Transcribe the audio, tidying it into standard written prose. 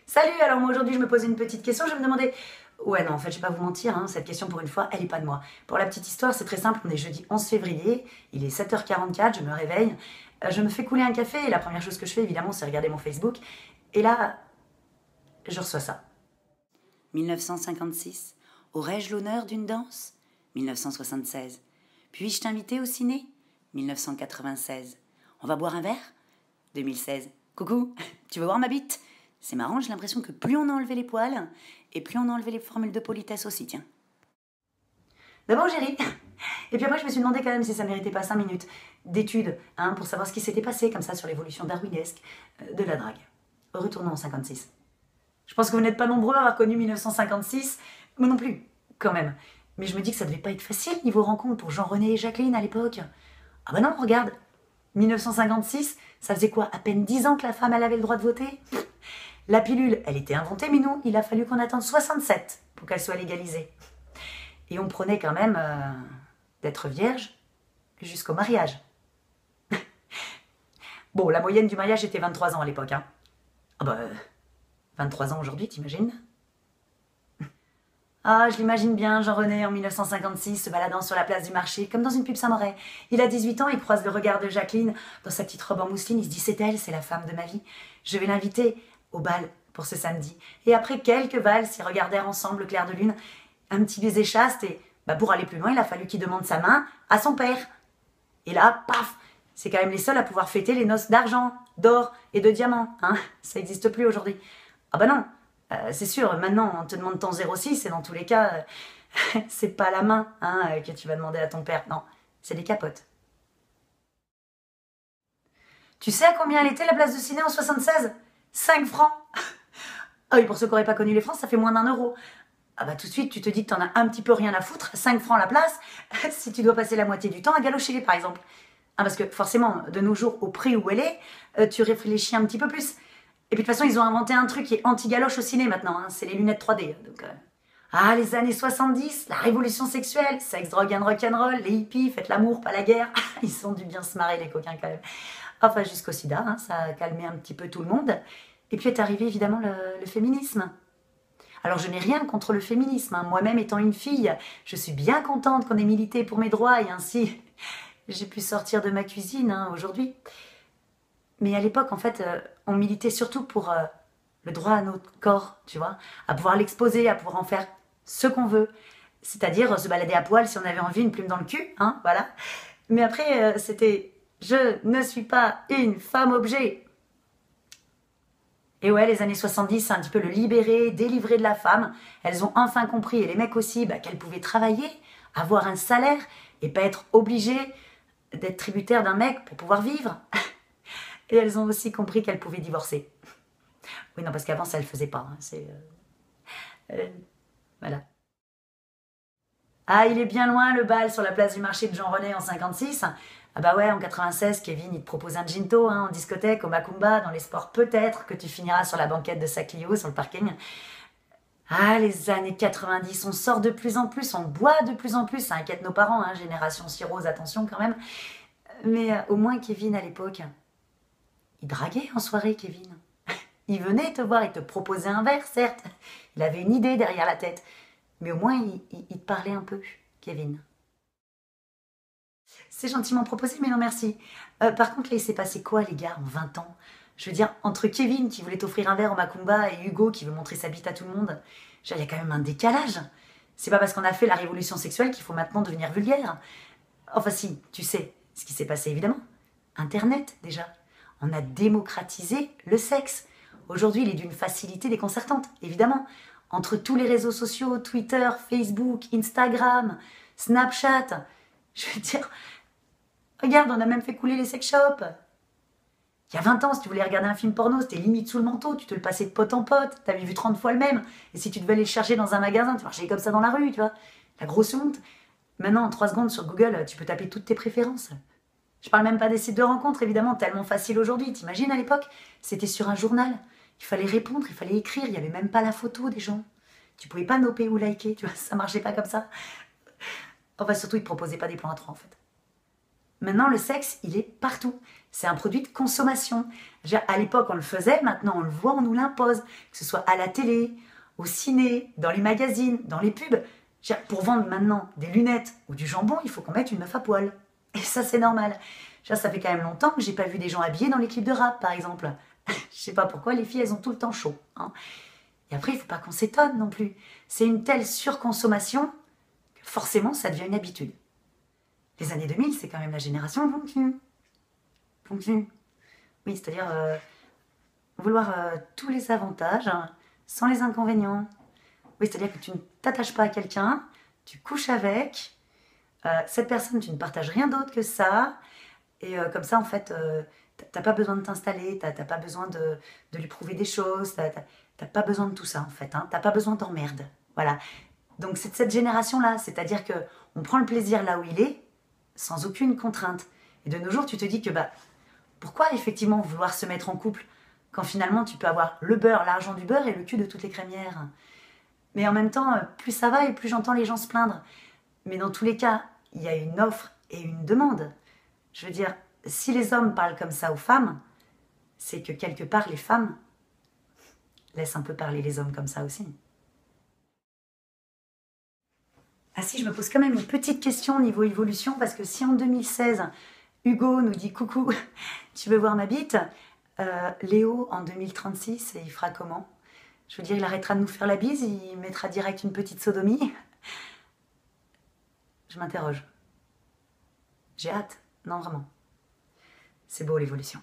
Salut, alors moi aujourd'hui je me posais une petite question, je me demandais... Ouais non, en fait je vais pas vous mentir, hein, cette question pour une fois, elle est pas de moi. Pour la petite histoire, c'est très simple, on est jeudi 11 février, il est 7h44, je me réveille, je me fais couler un café et la première chose que je fais évidemment c'est regarder mon Facebook. Et là, je reçois ça. 1956, aurais-je l'honneur d'une danse? 1976, puis-je t'inviter au ciné? 1996, on va boire un verre? 2016, coucou, tu veux voir ma bite? C'est marrant, j'ai l'impression que plus on a enlevé les poils, et plus on a enlevé les formules de politesse aussi, tiens. D'abord j'ai ri, et puis après je me suis demandé quand même si ça méritait pas 5 minutes d'études, hein, pour savoir ce qui s'était passé comme ça sur l'évolution darwinesque de la drague. Retournons en 56. Je pense que vous n'êtes pas nombreux à avoir connu 1956, moi non plus, quand même. Mais je me dis que ça devait pas être facile niveau rencontre pour Jean-René et Jacqueline à l'époque. Ah bah non, regarde, 1956, ça faisait quoi? À peine 10 ans que la femme, elle avait le droit de voter? La pilule, elle était inventée, mais nous, il a fallu qu'on attende 67 pour qu'elle soit légalisée. Et on prenait quand même d'être vierge jusqu'au mariage. Bon, la moyenne du mariage était 23 ans à l'époque. Hein. Ah bah, 23 ans aujourd'hui, t'imagines? Ah, je l'imagine bien, Jean-René, en 1956, se baladant sur la place du marché, comme dans une pub Saint-Moret. Il a 18 ans, il croise le regard de Jacqueline dans sa petite robe en mousseline. Il se dit, c'est elle, c'est la femme de ma vie. Je vais l'inviter au bal pour ce samedi. Et après quelques valses, ils regardèrent ensemble le clair de lune, un petit baiser chaste, et pour aller plus loin, il a fallu qu'il demande sa main à son père. Et là, paf, c'est quand même les seuls à pouvoir fêter les noces d'argent, d'or et de diamants. Hein, ça n'existe plus aujourd'hui. Ah bah non, c'est sûr, maintenant on te demande ton 06 et dans tous les cas, c'est pas la main que tu vas demander à ton père. Non, c'est des capotes. Tu sais à combien elle était la place de ciné en 76? 5 francs. Ah oui, pour ceux qui n'auraient pas connu les francs, ça fait moins d'1 euro. Ah bah tout de suite, tu te dis que t'en as un petit peu rien à foutre, 5 francs la place, si tu dois passer la moitié du temps à galocher, par exemple. Ah, parce que forcément, de nos jours, au prix où elle est, tu réfléchis un petit peu plus. Et puis de toute façon, ils ont inventé un truc qui est anti-galoche au ciné maintenant, hein, c'est les lunettes 3D. Donc, Ah, les années 70, la révolution sexuelle, sexe, drogue and rock'n'roll, les hippies, faites l'amour, pas la guerre. Ils ont dû bien se marrer, les coquins, quand même. Enfin, jusqu'au sida, hein, ça a calmé un petit peu tout le monde. Et puis est arrivé évidemment le féminisme. Alors je n'ai rien contre le féminisme, hein. Moi-même étant une fille, je suis bien contente qu'on ait milité pour mes droits et ainsi j'ai pu sortir de ma cuisine aujourd'hui. Mais à l'époque, en fait, on militait surtout pour le droit à notre corps, tu vois, à pouvoir l'exposer, à pouvoir en faire ce qu'on veut. C'est-à-dire se balader à poil si on avait envie, une plume dans le cul, hein, voilà. Mais après, c'était « je ne suis pas une femme objet ». Et ouais, les années 70, c'est un petit peu le libérer, délivrer de la femme. Elles ont enfin compris, et les mecs aussi, qu'elles pouvaient travailler, avoir un salaire, et pas être obligées d'être tributaires d'un mec pour pouvoir vivre. Et elles ont aussi compris qu'elles pouvaient divorcer. Oui, non, parce qu'avant, ça ne le faisait pas. Hein. C'est... voilà. Ah, il est bien loin, le bal sur la place du marché de Jean-René en 56. Ah bah ouais, en 96, Kevin, il te propose un ginto en discothèque, au Macumba, dans l'espoir peut-être que tu finiras sur la banquette de sa Clio, sur le parking. Ah, les années 90, on sort de plus en plus, on boit de plus en plus, ça inquiète nos parents, hein, génération cirrhose, attention quand même. Mais au moins, Kevin, à l'époque, il draguait en soirée, Kevin. Il venait te voir, il te proposait un verre, certes. Il avait une idée derrière la tête. Mais au moins, il te parlait un peu, Kevin. C'est gentiment proposé, mais non merci. Par contre, là, il s'est passé quoi, les gars, en 20 ans? Je veux dire, entre Kevin, qui voulait t'offrir un verre au Macumba, et Hugo, qui veut montrer sa bite à tout le monde, il y a quand même un décalage. C'est pas parce qu'on a fait la révolution sexuelle qu'il faut maintenant devenir vulgaire. Enfin si, tu sais ce qui s'est passé, évidemment. Internet, déjà. On a démocratisé le sexe. Aujourd'hui, il est d'une facilité déconcertante, évidemment. Entre tous les réseaux sociaux, Twitter, Facebook, Instagram, Snapchat, je veux dire, regarde, on a même fait couler les sex shops. Il y a 20 ans, si tu voulais regarder un film porno, c'était limite sous le manteau, tu te le passais de pote en pote, t'avais vu 30 fois le même. Et si tu devais aller le chercher dans un magasin, tu marchais comme ça dans la rue, tu vois. La grosse honte. Maintenant, en 3 secondes sur Google, tu peux taper toutes tes préférences. Je parle même pas des sites de rencontres, évidemment, tellement facile aujourd'hui. T'imagines, à l'époque, c'était sur un journal. Il fallait répondre, il fallait écrire, il n'y avait même pas la photo des gens. Tu pouvais pas noper ou liker, tu vois, ça marchait pas comme ça. Enfin, surtout, ils te proposaient pas des plans à 3, en fait. Maintenant, le sexe, il est partout. C'est un produit de consommation. À l'époque, on le faisait, maintenant on le voit, on nous l'impose. Que ce soit à la télé, au ciné, dans les magazines, dans les pubs. Pour vendre maintenant des lunettes ou du jambon, il faut qu'on mette une meuf à poil. Et ça, c'est normal. Ça fait quand même longtemps que j'ai pas vu des gens habillés dans les clips de rap, par exemple. Je sais pas pourquoi, les filles, elles ont tout le temps chaud. Hein. Et après, il faut pas qu'on s'étonne non plus. C'est une telle surconsommation que forcément, ça devient une habitude. Les années 2000, c'est quand même la génération ponctue. Ponctue. Oui, c'est-à-dire vouloir tous les avantages sans les inconvénients. Oui, c'est-à-dire que tu ne t'attaches pas à quelqu'un, tu couches avec, cette personne, tu ne partages rien d'autre que ça, et comme ça, en fait, t'as pas besoin de t'installer, t'as pas besoin de lui prouver des choses, t'as pas besoin de tout ça, en fait, hein, t'as pas besoin d'emmerde. Voilà. Donc c'est de cette génération-là, c'est-à-dire que on prend le plaisir là où il est, sans aucune contrainte. Et de nos jours, tu te dis que pourquoi effectivement vouloir se mettre en couple quand finalement tu peux avoir le beurre, l'argent du beurre et le cul de toutes les crémières. Mais en même temps, plus ça va et plus j'entends les gens se plaindre. Mais dans tous les cas, il y a une offre et une demande. Je veux dire, si les hommes parlent comme ça aux femmes, c'est que quelque part les femmes laissent un peu parler les hommes comme ça aussi. Ah si, je me pose quand même une petite question au niveau évolution, parce que si en 2016, Hugo nous dit « Coucou, tu veux voir ma bite ?» Léo, en 2036, il fera comment? Je veux dire, il arrêtera de nous faire la bise, il mettra direct une petite sodomie. Je m'interroge. J'ai hâte. Non, vraiment. C'est beau l'évolution.